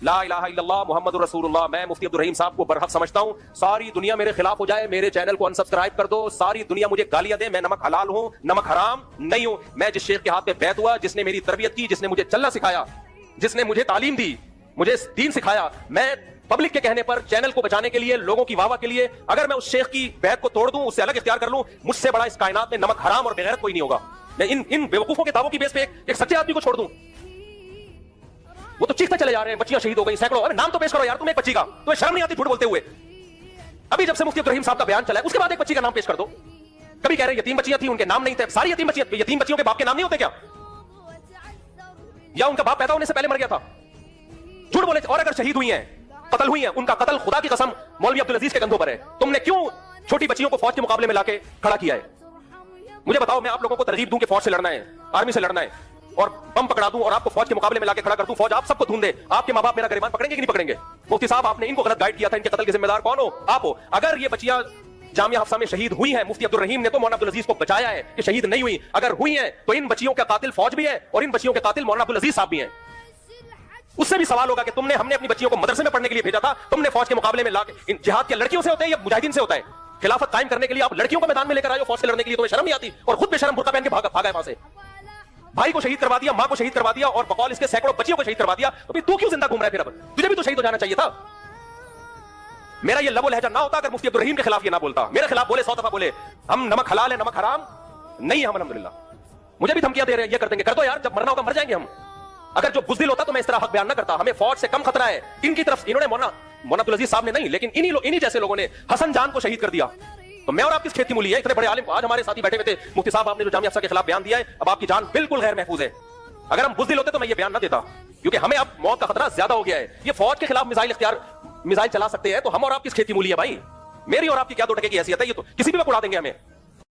لا الہ الا اللہ محمد رسول اللہ. میں مفتی عبدالرحیم صاحب کو برحق سمجھتا ہوں. ساری دنیا میرے خلاف ہو جائے, میرے چینل کو انسبسکرائب کر دو, ساری دنیا مجھے گالیاں دے, میں نمک حلال ہوں نمک حرام نہیں ہوں. میں جس شیخ کے ہاتھ پہ بیعت ہوا, جس نے میری تربیت کی, جس نے مجھے چلنا سکھایا, جس نے مجھے تعلیم دی, مجھے دین سکھایا, میں پبلک کے کہنے پر چینل کو بچانے کے لیے, لوگوں کی واہ واہ کے لیے, اگر میں اس شیخ کی بیعت کو توڑ دوں, اس سے الگ اختیار کر لوں, مجھ سے بڑا اس کائنات میں نمک حرام اور بغیرت کوئی نہیں ہوگا. میں ان بیوقوفوں کے دعووں کی بیس پہ ایک سچے آدمی کو چھوڑ دوں. وہ تو چیختے چلے جا رہے ہیں بچیاں شہید ہو گئی سینکڑوں. ارے نام تو پیش کرو یار, تم ایک بچی کا, تمہیں شرم نہیں آتی جھوٹ بولتے ہوئے؟ ابھی جب سے مفتی عبدالرحیم صاحب کا بیان چلا ہے اس کے بعد ایک بچی کا نام پیش کر دو. کبھی کہہ رہے یتیم بچیاں تھیں, ان کے نام نہیں تھے. ساری یتیم بچیوں کے باپ کے نام نہیں ہوتے کیا؟ یا ان کا باپ پیدا ہونے سے پہلے مر گیا تھا؟ جھوٹ بولے. اور اگر شہید ہوئی ہیں, قتل ہوئی ہیں, ان کا قتل خدا کی قسم مولوی عبدالعزیز کے کندھوں پر ہے. تم نے کیوں چھوٹی بچیوں کو فوج کے مقابلے میں لا کے کھڑا کیا ہے؟ مجھے بتاؤ, میں آپ لوگوں کو ترغیب دوں کہ فوج سے لڑنا ہے, آرمی سے لڑنا ہے, اور بم پکڑا دوں اور آپ کو فوج کے مقابلے میں لا کے کھڑا کر دوں, فوج آپ سب کو ڈھونڈ دے, آپ کے ماں باپ میرا گریبان پکڑیں گے کہ نہیں پکڑیں گے؟ مفتی صاحب آپ نے ان کو غلط گائیڈ کیا تھا, ان کے قتل کے ذمہ دار کون ہو؟ آپ ہو. اگر یہ بچیاں جامعہ حفصہ میں شہید ہوئی ہیں, مفتی عبدالرحیم نے تو مولانا عبدالعزیز کو بچایا ہے کہ شہید نہیں ہوئی. اگر ہوئی ہیں تو ان بچیوں کا قاتل فوج بھی ہے اور ان بچیوں کے قاتل مولانا عبدالعزیز صاحب بھی ہیں. اس سے بھی سوال ہوگا کہ ہم نے اپنی بچیوں کو مدرسے میں پڑھنے کے لیے بھیجا تھا, تم نے فوج کے مقابلے میں لا کے. جہاد کے لڑکیوں سے ہوتا ہے یا مجاہدین سے ہوتا ہے؟ خلافت قائم کرنے کے لیے آپ لڑکیوں کو میدان میں لے کر آئے ہو فوج سے لڑنے کے لیے, تمہیں شرم نہیں آتی؟ اور خود بے شرم برقع پہن کے بھاگا ہے وہاں سے. بھائی کو شہید کروا دیا, ماں کو شہید کروا دیا, اور بقول اس کے سینکڑوں بچیوں کو شہید کروا دیا. تو کیوں زندہ گھوم رہا ہے پھر؟ اب تجھے بھی تو شہید ہو جانا چاہیے تھا. میرا یہ لب و لہجہ نہ ہوتا اگر مفتی عبدالرحیم کے خلاف یہ نہ بولتا. میرے خلاف بولے 100 دفعہ بولے ہم نمک حلال ہے نمک حرام نہیں ہم الحمدللہ. مجھے بھی دھمکیاں دے رہے ہیں, یہ کر دیں گے. کر دو یار, جب مرنا ہوگا مر جائیں گے ہم. اگر جو بزدل ہوتا تو میں اس طرح حق بیان نہ کرتا. ہمیں فوج سے کم خطرہ ہے. ان کی طرف انہوں نے مولانا عبدالعزیز صاحب نے نہیں, لیکن انہی جیسے لوگوں نے حسن جان کو شہید کر دیا. تو میں اور آپ کس کھیت کی مولی ہے؟ اتنے بڑے عالم آج ہمارے ساتھی بیٹھے ہوئے تھے. مفتی صاحب آپ نے جو جامعہ حفصہ کے خلاف بیان دیا ہے, اب آپ کی جان بالکل غیر محفوظ ہے. اگر ہم بزدل ہوتے تو میں یہ بیان نہ دیتا, کیونکہ ہمیں اب موت کا خطرہ زیادہ ہو گیا ہے. یہ فوج کے خلاف میزائل چلا سکتے ہیں, تو ہم اور آپ کس کھیت کی مولی ہے بھائی؟ میری اور آپ کی کیا 2 ٹکے کی حیثیت ہے؟ یہ تو کسی بھی وقت اڑا دیں گے ہمیں.